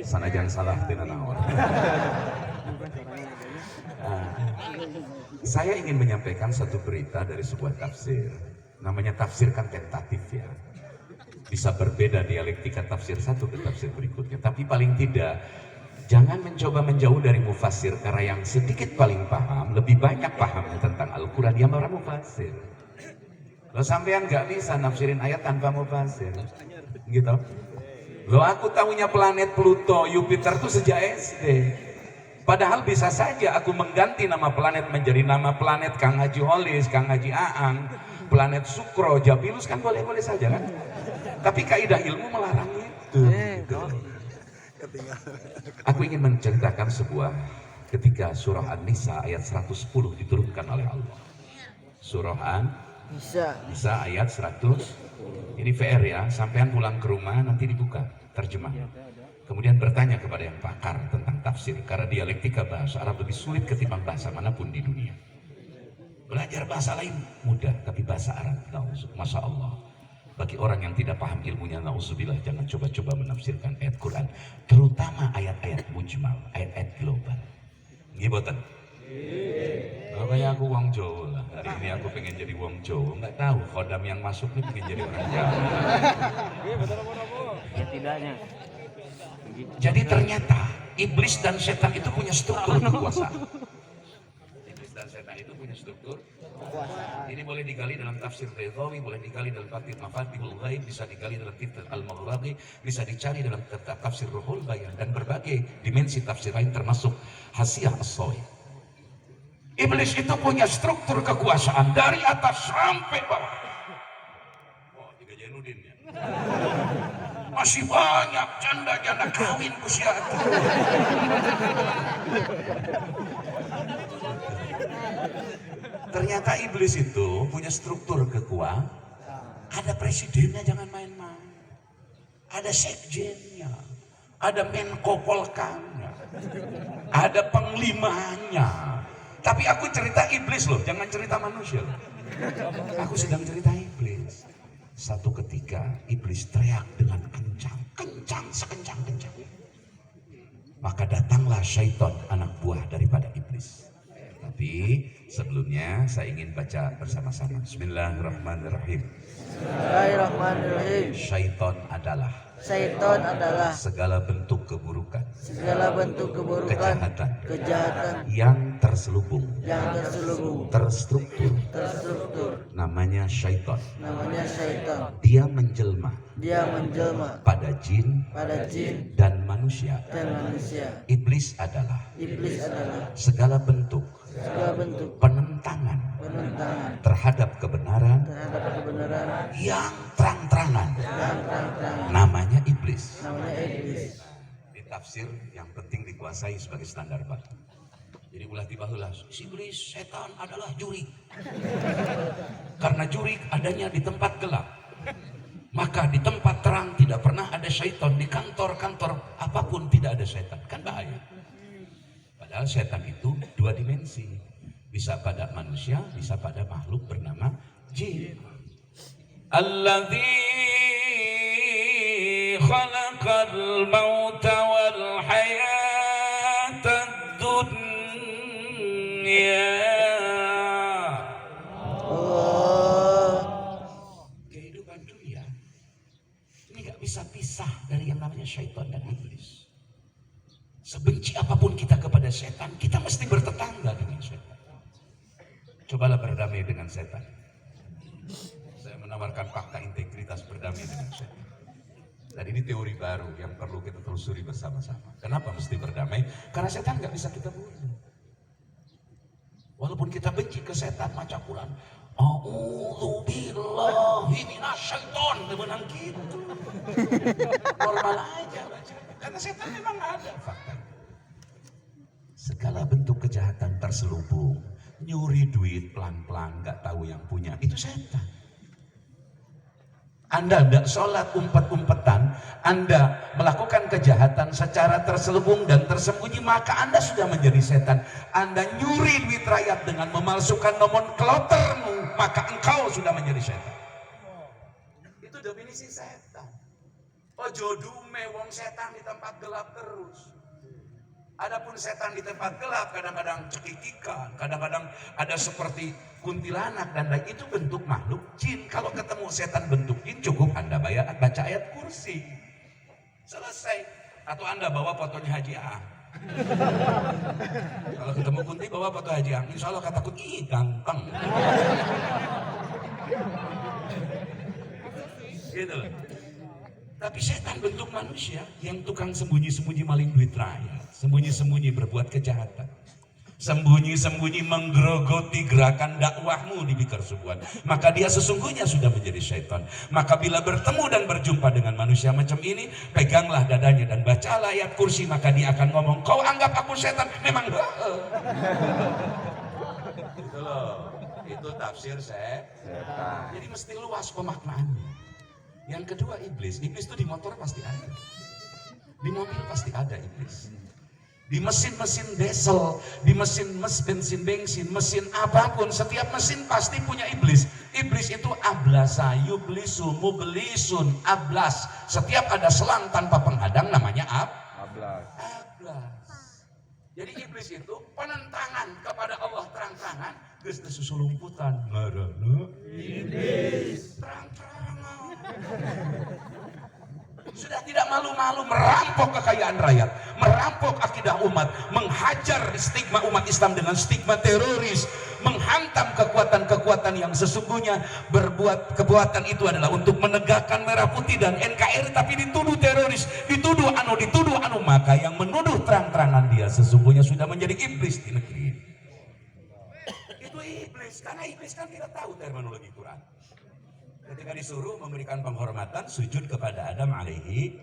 Sanajan salah tina naon. Saya ingin menyampaikan satu berita dari sebuah tafsir. Namanya tafsir kan tentatif ya. Bisa berbeda dialektika tafsir satu ke tafsir berikutnya. Tapi paling tidak, jangan mencoba menjauh dari mufassir. Karena yang sedikit paling paham, lebih banyak pahamnya tentang Al-Quran, dia orang mufassir. Lo sampean gak bisa nafsirin ayat tanpa mufassir. Gitu. Lo aku tahunya planet Pluto, Jupiter tuh sejak SD. Padahal bisa saja aku mengganti nama planet menjadi nama planet Kang Haji Holis, Kang Haji Aang, planet Sukro, Jabilus kan boleh-boleh saja kan. Tapi kaidah ilmu melarang itu. Gitu. Aku ingin menceritakan sebuah ketika surah An-Nisa ayat 110 diturunkan oleh Allah. Surah An-Nisa ayat 100. Ini VR ya, sampean pulang ke rumah nanti dibuka terjemah. Kemudian bertanya kepada yang pakar tentang tafsir, karena dialektika bahasa Arab lebih sulit ketimbang bahasa manapun di dunia. Belajar bahasa lain mudah, tapi bahasa Arab, Masya Allah. Bagi orang yang tidak paham ilmunya, na'udzubillah, jangan coba-coba menafsirkan ayat Quran, terutama ayat-ayat mujmal, ayat-ayat global. Ngiboten? Makanya aku wong Jawa lah. Hari ini aku pengen jadi wong Jawa. Nggak tahu khodam yang masuk ini pengen jadi orang Jawa. Ya tidaknya. Jadi ternyata iblis dan setan itu punya struktur kekuasaan. Iblis dan setan itu punya struktur kekuasaan. Ini boleh digali dalam tafsir Ridhawi, boleh digali dalam Mafatihul Ghaib, bisa digali dalam tafsir Al-Maghraqi, bisa dicari dalam tafsir Ruhul Bayan dan berbagai dimensi tafsir lain termasuk Hasyiah As-Sawi. Iblis itu punya struktur kekuasaan dari atas sampai bawah. Oh, tiga Jainuddin ya. Masih banyak janda-janda kawin usia itu. Ternyata iblis itu punya struktur kekuasaan. Ada presidennya, jangan main-main. Ada sekjennya, ada Menko Polkamnya, ada penglimanya. Tapi aku cerita iblis loh, jangan cerita manusia loh. Aku sedang cerita iblis. Satu ketika iblis teriak dengan kencang sekencang-kencang. Maka datanglah syaitan, anak buah daripada iblis. Tapi sebelumnya saya ingin baca bersama-sama. Bismillahirrahmanirrahim. Bismillahirrahmanirrahim. Syaitan adalah segala bentuk keburukan, kejahatan yang terselubung, terstruktur, namanya syaitan. Dia menjelma pada jin dan manusia. Iblis adalah segala bentuk penentangan terhadap kebenaran yang terang-terangan, namanya iblis. Di tafsir yang penting dikuasai sebagai standar baku. Jadi ulah tiba-tiba iblis, setan adalah jurik. Karena jurik adanya di tempat gelap, maka di tempat terang tidak pernah ada syaitan. Di kantor-kantor apapun tidak ada syaitan, kan bahaya. Padahal setan itu dua dimensi, bisa pada manusia, bisa pada makhluk bernama jin. Alladzi khalaqal mauta wal hayatad dunya. Kehidupan dunia ini gak bisa pisah dari yang namanya syaitan dan iblis. Sebenci apapun kita kepada setan, kita mesti bertetangga dengan setan. Cobalah berdamai dengan setan. Saya menawarkan fakta integritas berdamai dengan setan. Dan ini teori baru yang perlu kita telusuri bersama-sama. Kenapa mesti berdamai? Karena setan nggak bisa kita bunuh. Walaupun kita benci ke setan, baca Quran. A'udzubillahi minasyaiton, menang gitu. Normal aja baca. Karena setan memang ada fakta. Segala bentuk kejahatan terselubung, nyuri duit pelan-pelan, nggak tahu yang punya, itu setan. Anda tidak sholat umpet-umpetan, Anda melakukan kejahatan secara terselubung dan tersembunyi, maka Anda sudah menjadi setan. Anda nyuri duit rakyat dengan memalsukan nomenklaturmu, maka engkau sudah menjadi setan. Itu definisi setan. Ojo dume wong setan di tempat gelap terus. Adapun setan di tempat gelap kadang-kadang cekikikan, kadang-kadang ada seperti kuntilanak dan lain, itu bentuk makhluk jin. Kalau ketemu setan bentuk jin cukup Anda baca ayat kursi. Selesai. Atau Anda bawa fotonya Haji A. Kalau ketemu kunti bawa foto Haji A. Insya Allah kata kunti ganteng. Gitu. Tapi setan bentuk manusia yang tukang sembunyi-sembunyi maling duit rakyat, sembunyi-sembunyi berbuat kejahatan, sembunyi-sembunyi menggerogoti gerakan dakwahmu di Bikar Subuhan, maka dia sesungguhnya sudah menjadi syaitan. Maka bila bertemu dan berjumpa dengan manusia macam ini, peganglah dadanya dan bacalah ayat kursi, maka dia akan ngomong, kau anggap aku setan? Memang itu loh, itu tafsir setan. Jadi mesti luas pemaknaannya. Yang kedua iblis itu di motor pasti ada, di mobil pasti ada iblis, di mesin-mesin diesel, di mesin bensin, mesin apapun, setiap mesin pasti punya iblis. Iblis itu ablasa, yublisu, mublisun, ablas. Setiap ada selang tanpa penghadang namanya ablas. Jadi iblis itu penentangan kepada Allah terang-terangan, geus teu susulumputan, ngaranna iblis. Terang-terangan. Sudah tidak malu-malu merampok kekayaan rakyat, merampok akidah umat, menghajar stigma umat Islam dengan stigma teroris, menghantam kekuatan-kekuatan yang sesungguhnya berbuat kebuatan itu adalah untuk menegakkan merah putih dan NKRI, tapi dituduh teroris, dituduh anu, maka yang menuduh terang-terangan dia sesungguhnya sudah menjadi iblis di negeri ini. Itu iblis, karena iblis kan kita tahu terminologi Quran. Ketika disuruh memberikan penghormatan sujud kepada Adam alaihi,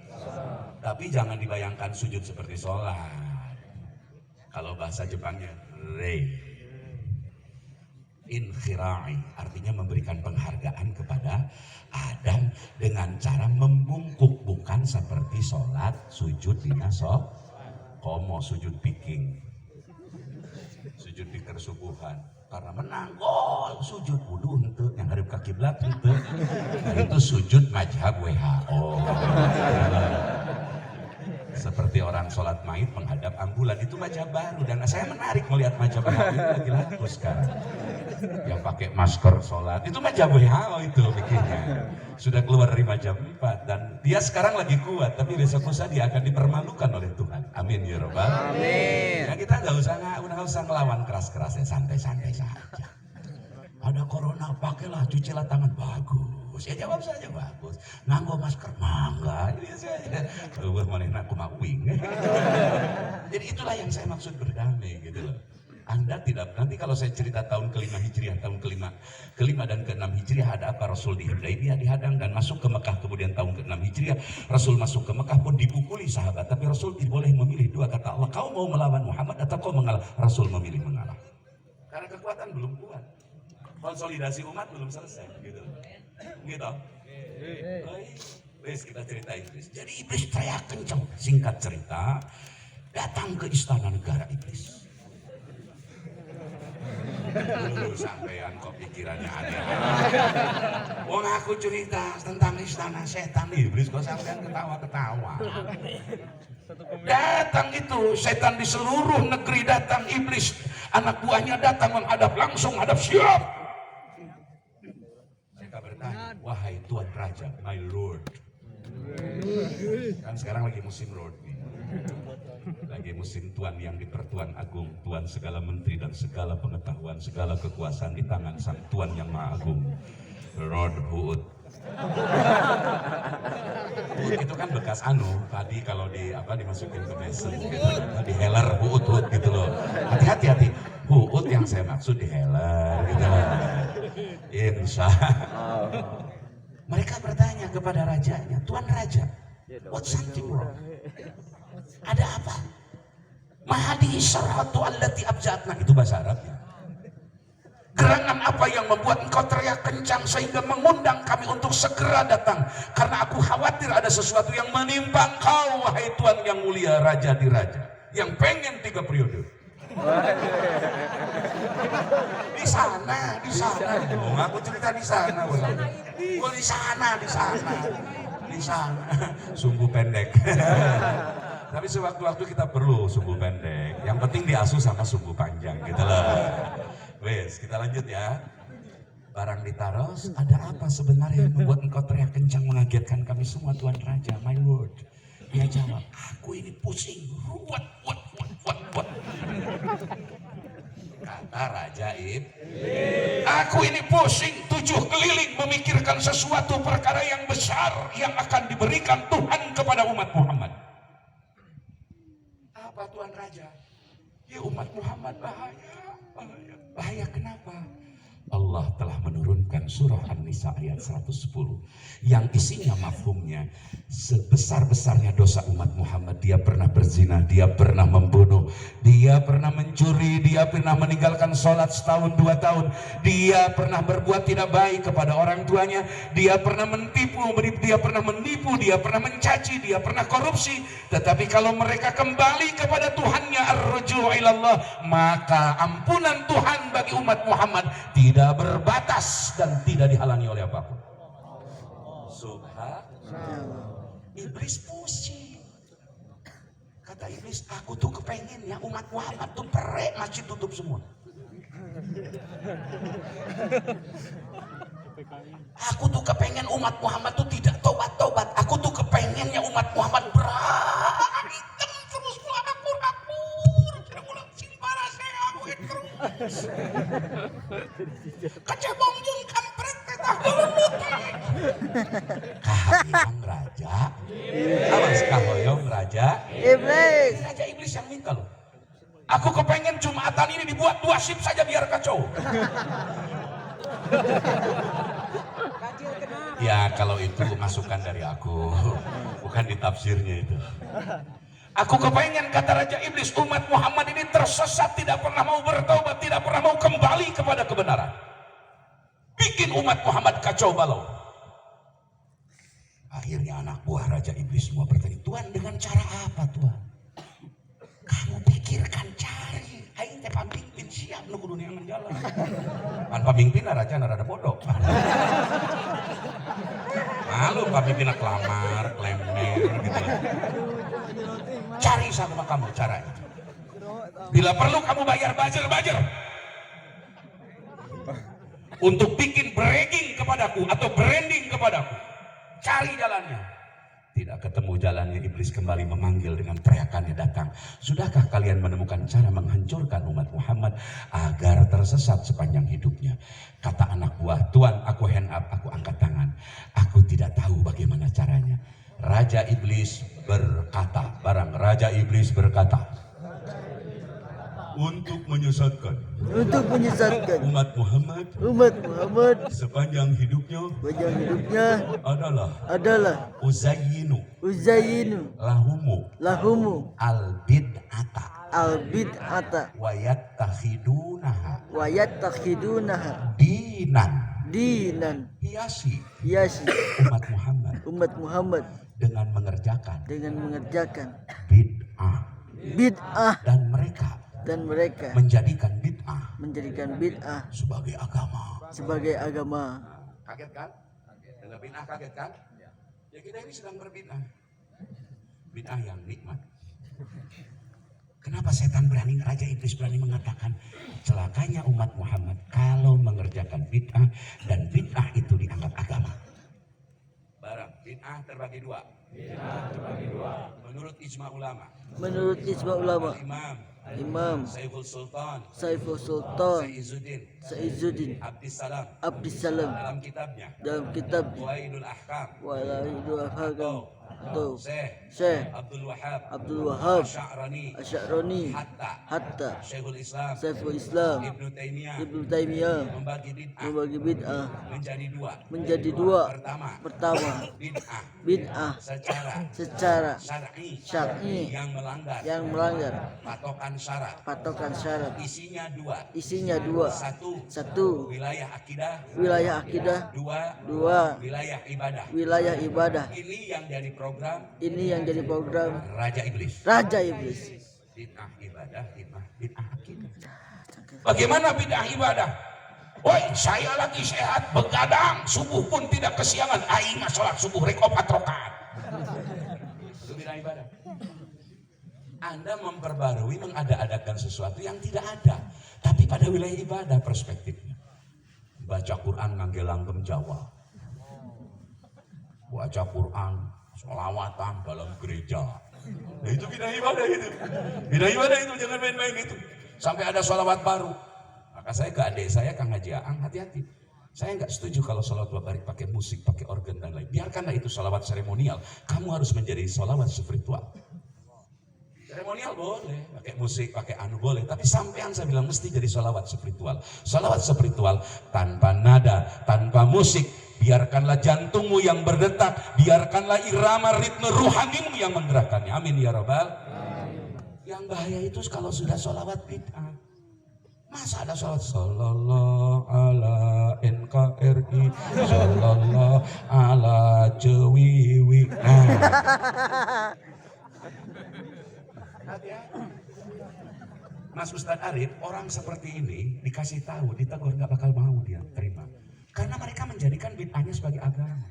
tapi jangan dibayangkan sujud seperti sholat. Kalau bahasa Jepangnya rei, inkhira'i, artinya memberikan penghargaan kepada Adam dengan cara membungkuk, bukan seperti sholat sujud dina komo, sujud piking, sujud di kersubuhan. Karena menang gol sujud wudu henteu yang hadap ka kiblat henteu. Nah, itu sujud mazhab WHO. Seperti orang sholat maid menghadap ambulan, itu mazhab baru, dan saya menarik melihat mazhab WHO ini lagi laku sekarang. Yang pakai masker sholat itu mazhab WHO itu bikinnya. Sudah keluar dari mazhab 4 dan dia sekarang lagi kuat, tapi besok lusa dia akan dipermalukan oleh Tuhan. Amin ya Rabbal. Amin. Nah, kita nggak usah ngelawan keras-keras, ya santai-santai saja. Ada corona, pakailah, cucilah tangan, bagus. Ya jawab saja bagus. Nganggo masker, mangga. Ini saja. Wah, mana aku mau wing. Jadi itulah yang saya maksud berdamai gitu loh. Anda tidak, nanti kalau saya cerita tahun ke-5 Hijriah, tahun ke-5 dan ke-6 Hijriah ada apa, Rasul di Hudaybiyah dihadang dan masuk ke Mekah, kemudian tahun ke-6 Hijriah Rasul masuk ke Mekah pun dipukuli sahabat, tapi Rasul tidak boleh memilih dua, kata Allah, kau mau melawan Muhammad atau kau mengalah? Rasul memilih mengalah karena kekuatan belum kuat, konsolidasi umat belum selesai gitu. Wes kita cerita iblis. Jadi iblis teriak kencang. Singkat cerita, datang ke istana negara iblis. Sampean kok pikirannya aneh. Wong aku cerita tentang istana setan iblis kok sampean ketawa-ketawa. Datang itu setan di seluruh negeri, datang iblis, anak buahnya datang menghadap, langsung hadap, siap. Mereka bertanya, wahai Tuan Raja, my lord. Kan sekarang lagi musim lord nih. Lagi musim tuan yang dipertuan agung, tuan segala menteri dan segala pengetahuan, segala kekuasaan di tangan sang tuan yang maha agung, Lord Huut. Huut itu kan bekas tadi kalau dimasukin ke mesin gitu, di healer Huut gitu loh. Hati-hati, Huut yang saya maksud di healer gitu loh. Insya Allah. Mereka bertanya kepada rajanya, Tuan Raja, what's something wrong? Ada apa? Mahadi syarhatu allati abjatna, itu bahasa Arabnya. Gerangan apa yang membuat engkau teriak kencang sehingga mengundang kami untuk segera datang? Karena aku khawatir ada sesuatu yang menimpa engkau, wahai Tuan yang mulia, raja di raja, yang pengen 3 periode. Di sana. Oh, aku cerita di sana. Di sana. lisan sumbu pendek. Tapi sewaktu-waktu kita perlu sumbu pendek. Yang penting diasuh sama sumbu panjang gitu loh. Wes, kita lanjut ya. Barang ditaruh, ada apa sebenarnya yang membuat engkau teriak kencang mengagetkan kami semua Tuan Raja, my lord? Dia jawab, aku ini pusing, ruwet. Kata Raja Iblis, aku ini pusing 7 keliling memikirkan sesuatu perkara yang besar yang akan diberikan Tuhan kepada umat Muhammad. Apa Tuan Raja? Ya umat Muhammad bahaya kenapa? Allah telah menurunkan surah An-Nisa ayat 110 yang isinya mafhumnya sebesar-besarnya dosa umat Muhammad, dia pernah berzina, dia pernah membunuh, dia pernah mencuri, dia pernah meninggalkan sholat setahun 2 tahun, dia pernah berbuat tidak baik kepada orang tuanya, dia pernah menipu, dia pernah mencaci, dia pernah korupsi. Tetapi kalau mereka kembali kepada Tuhannya, ar-ruju' ilallah, maka ampunan Tuhan bagi umat Muhammad tidak berbatas dan tidak dihalangi oleh apapun. Subhanallah. Iblis pusing. Kata Iblis, aku tuh kepengen ya umat Muhammad tuh perek, masjid tutup semua. Aku tuh kepengen umat Muhammad tuh tidak tobat-tobat. Aku tuh kepengennya umat Muhammad berantem terus akur-akur. Tidak boleh simpara saya aku terus. Kecebong jeng kampret tetah gelut. Kahoyong Raja. Awas kahoyong Raja Iblis. Raja Iblis yang minta loh. Aku kepengen Jumatan ini dibuat 2 shift saja biar kacau. Ya kalau itu masukan dari aku, bukan di tafsirnya itu. Aku kepengen, kata Raja Iblis, umat Muhammad ini tersesat, tidak pernah mau bertaubat, tidak pernah mau kembali kepada kebenaran. Bikin umat Muhammad kacau balau. Akhirnya anak buah Raja Iblis semua bertanya, Tuhan dengan cara apa Tuhan? Kamu pikirkan cari. Aing teh pamimpin siap nunggu dunia menjalan. Pan pamimpin raja narada bodoh. Malu pamimpin kelamar, klemer gitu. Cari sama kamu caranya. Bila perlu kamu bayar bajer-bajer untuk bikin bragging kepadaku atau branding kepadaku. Cari jalannya. Tidak ketemu jalannya, Iblis kembali memanggil dengan teriakannya datang. Sudahkah kalian menemukan cara menghancurkan umat Muhammad agar tersesat sepanjang hidupnya? Kata anak buah, Tuan, aku hand up, aku angkat tangan. Aku tidak tahu bagaimana caranya. Raja Iblis berkata, untuk menyesatkan umat Muhammad sepanjang hidupnya adalah uzayyinu lahumu al-bid'ata wa yattakhidunaha dinan hiasi umat Muhammad dengan mengerjakan bid'ah dan mereka menjadikan bid'ah sebagai agama. Kaget kan? Dengan bid'ah kaget kan? Ya kita ini sedang berbid'ah. Bid'ah yang nikmat. Kenapa setan berani, Raja Iblis berani mengatakan celakanya umat Muhammad kalau mengerjakan bid'ah dan bid'ah itu dianggap agama. Barang bid'ah terbagi dua. Menurut ijma ulama. Imam Saiful Sultan Saizuddin Abdissalam dalam kitabnya Waidul Ahkam atau Syekh Abdul Wahhab Asy'arani hatta Syekhul Islam Ibnu Taimiyah membagi bid'ah menjadi dua. Pertama bid'ah secara syar'i yang melanggar patokan syarat. Isinya dua. Satu wilayah akidah, dua wilayah ibadah. Ini yang jadi program Raja Iblis. Bid'ah ibadah, bid'ah akidah. Bagaimana bid'ah ibadah? Woi, saya lagi sehat, begadang, subuh pun tidak kesiangan. Aing mah sholat subuh rek 4 rakaat. Itu bidang ibadah. Anda memperbarui, mengada-adakan sesuatu yang tidak ada, tapi pada wilayah ibadah perspektifnya. Baca Quran ngangge langgeng Jawa. Baca Quran, sholawatan dalam gereja. Nah itu bidang ibadah itu. Bidang ibadah itu, jangan main-main itu. Sampai ada sholawat baru. Maka saya ke adik saya, Kang Haji Aang, hati-hati. Saya nggak setuju kalau sholawat babarik pakai musik, pakai organ dan lain. Biarkanlah itu sholawat seremonial. Kamu harus menjadi sholawat spiritual. Seremonial boleh, pakai musik, pakai anu boleh. Tapi sampean saya bilang mesti jadi sholawat spiritual. Sholawat spiritual tanpa nada, tanpa musik. Biarkanlah jantungmu yang berdetak. Biarkanlah irama ritme ruhanimu yang menggerakkannya. Amin ya Rabbal. Yang bahaya itu kalau sudah sholawat bid'ah. Masa ada sholawat sallallahu ala NKRI, sallallahu ala Cewiwi. Mas Ustadz Arif, orang seperti ini dikasih tahu, ditegur, nggak bakal mau dia terima. Karena mereka menjadikan bid'ahnya sebagai agama.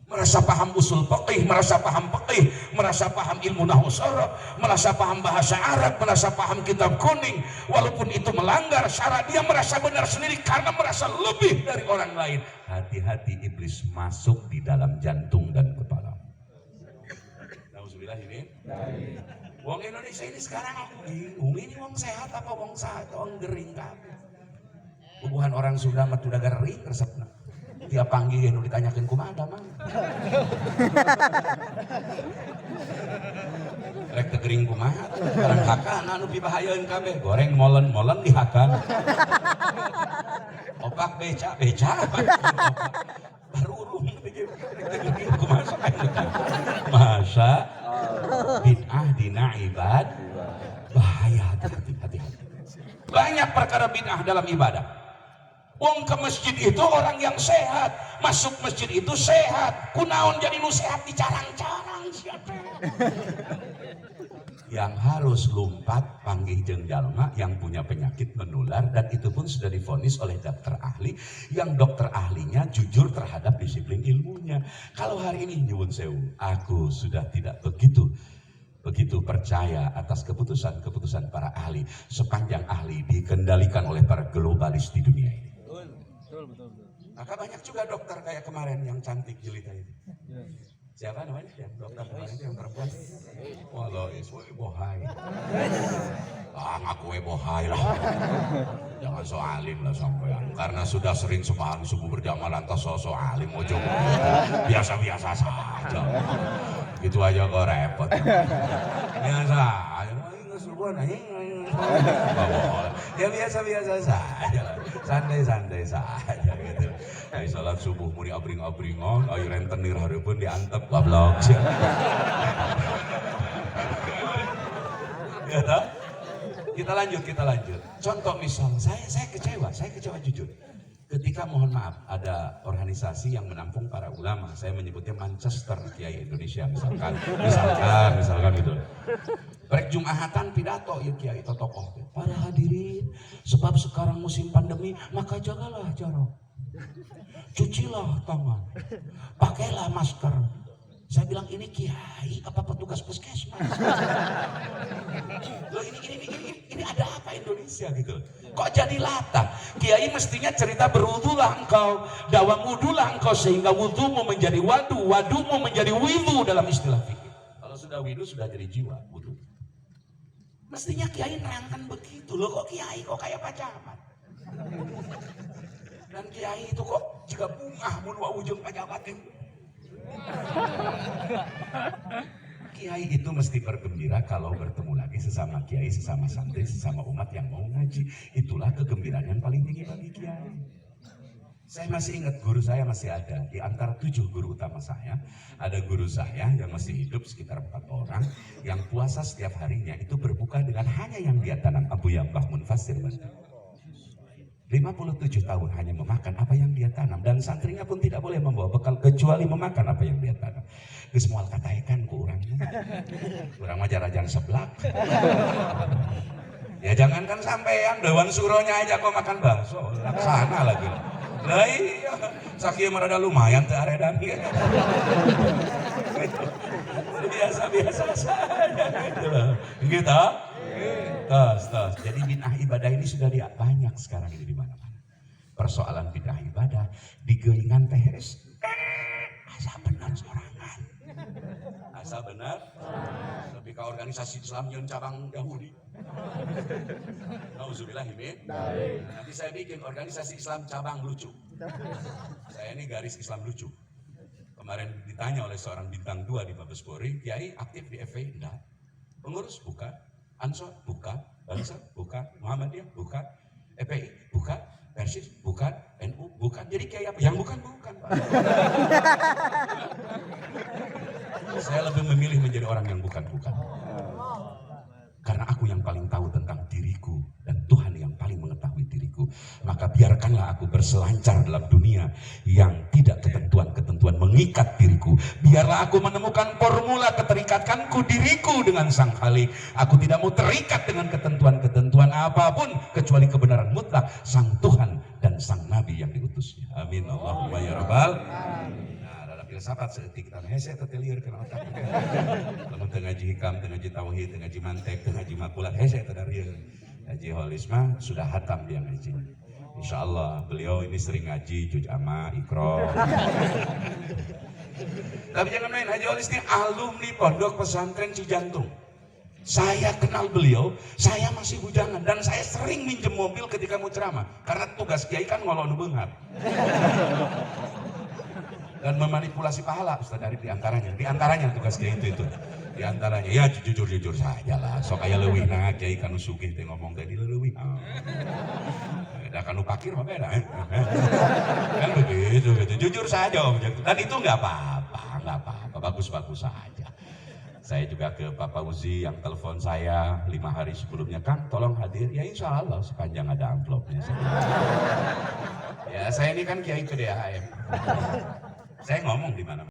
Merasa paham usul fiqih, merasa paham fiqih, merasa paham ilmu nahwu sharaf, merasa paham bahasa Arab, merasa paham kitab kuning. Walaupun itu melanggar syarat, dia merasa benar sendiri karena merasa lebih dari orang lain. Hati-hati iblis masuk di dalam jantung dan kepala. Nauzubillah ini. Wong Indonesia ini sekarang aku bingung, ini wong sehat apa wong sakit, wong gering kabeh. Hubungan orang Sunda mah udah gering resepna. Dia panggil nu ditanyakeun kumaha mah. Rek teu gering kumaha, karang hakan anu pibahayeun kabeh, goreng molen-molen dihakan. Opak beca. Baru urung bikin gering kumaha. Masa bid'ah dina ibad bahaya, hati-hati. Banyak perkara bid'ah dalam ibadah. Wong ke masjid itu orang yang sehat, masuk masjid itu sehat. Kunaon jadi nu sehat dicarang-carang siapa? Yang harus lumpat panggih jeung jalma yang punya penyakit menular, dan itu pun sudah divonis oleh dokter ahli, yang dokter ahlinya jujur terhadap disiplin ilmunya. Kalau hari ini nyuwun sewu, aku sudah tidak begitu percaya atas keputusan para ahli, sepanjang ahli dikendalikan oleh para globalis di dunia ini. Betul. Maka banyak juga dokter kayak kemarin yang cantik jelita itu. Siapa namanya? Yang dokter kemarin yang perempuan. Walau iswe bohai. Ngaku bohai lah. Jangan so alim lah sampean. Karena sudah sering sembahyang subuh berjamaah lantas so alim ojo. Biasa-biasa saja. Gitu aja kok repot. Biasa. Ya biasa-biasa saja, santai-santai saja gitu. Dari salat subuh muni abring-abringon, ayo rentenir hareupeun diantep goblok. Ya, kita lanjut. Contoh misal, saya kecewa jujur. Ketika mohon maaf ada organisasi yang menampung para ulama, saya menyebutnya Manchester Kiai Indonesia misalkan gitu. Rek Jumatan pidato ya Kiai atau tokoh. Para hadirin, sebab sekarang musim pandemi, maka jagalah jarak. Cucilah tangan. Pakailah masker. Saya bilang ini Kiai apa petugas puskesmas? Loh ini ada apa Indonesia gitu? Kok jadi latah? Kiai mestinya cerita berwudulah engkau, dawam wudulah engkau sehingga wudumu menjadi wadu, wadumu menjadi widu dalam istilah fikih. Kalau sudah widu sudah jadi jiwa wudu. Mestinya Kiai nerangkan begitu loh, kok Kiai kok kayak pacaman? Dan Kiai itu kok jika bungah mun wa ujung pajabatin. Kiai itu mesti bergembira kalau bertemu lagi sesama kiai, sesama santri, sesama umat yang mau ngaji. Itulah kegembiraan yang paling tinggi bagi kiai. Saya masih ingat guru saya masih ada. Di antara 7 guru utama saya, ada guru saya yang masih hidup sekitar 4 orang, yang puasa setiap harinya itu berbuka dengan hanya yang dia tanam. Abu Yambah Munfasir 57 tahun hanya memakan apa yang dia tanam, dan santrinya pun tidak boleh membawa bekal kecuali memakan apa yang dia tanam. Geus moal kataikan ku urangnya. Urang mah jarajan seblak. Ya jangankan sampean, Dewan Suronya aja kok makan bakso, laksana lagi. Lah iya, sakieu merada lumayan teh aredan gitu. Biasa-biasa saja gitu loh. Gitu. Tos. Jadi bid'ah ibadah ini sudah banyak sekarang ini di mana-mana. Persoalan bid'ah ibadah digeuingan teh asa benar sorangan. Asa benar. Tapi ke organisasi Islam yang cabang Yahudi. Nauzubillah min. Nanti saya bikin organisasi Islam cabang lucu. Saya ini garis Islam lucu. Kemarin ditanya oleh seorang bintang 2 di Mabes Polri, Kiai aktif di FPI? Enggak. Pengurus? Bukan. Ansor? Bukan. Bangsa? Bukan. Muhammadiyah? Bukan. FPI? Bukan. Persis? Bukan. NU? Bukan. Jadi Kiai apa? Yang bukan. Pak. Saya lebih memilih menjadi orang yang bukan. Karena aku yang paling tahu tentang diriku dan Tuhan yang paling mengetahui diriku. Maka biarkanlah aku berselancar dalam dunia yang tidak ketentuan-ketentuan mengikat diriku. Biarlah aku menemukan formula keterikatanku diriku dengan Sang Khalik. Aku tidak mau terikat dengan ketentuan-ketentuan apapun kecuali kebenaran mutlak Sang Tuhan dan Sang Nabi yang diutusnya. Amin Allahumma ya rabbal. Filsafat seetik kita hese tetelieur kana otak. Lamun teu ngaji hikam, teu ngaji tauhid, teu ngaji mantek, teu ngaji makulat hese teh darieu. Ngaji holisma sudah hatam dia ngaji. Insyaallah beliau ini sering ngaji juz amma, iqra. Tapi jangan main, Haji Holis ini alumni Pondok Pesantren Cijantung. Saya kenal beliau, saya masih bujangan dan saya sering minjem mobil ketika mau ceramah karena tugas kiai kan ngolo nu beunghar. Dan memanipulasi pahala Ustaz Arif diantaranya tugas kiai itu diantaranya ya jujur saja lah sok aya leuwih na kiai kanu sugih teh ngomong tadi leuwih da kanu pakir mah beda kan begitu jujur saja om dan itu nggak apa-apa bagus saja. Saya juga ke Pak Fauzi yang telepon saya 5 hari sebelumnya, Kang tolong hadir, ya insya Allah sepanjang ada amplopnya. Ya saya ini kan kiai PDAM. Saya ngomong di mana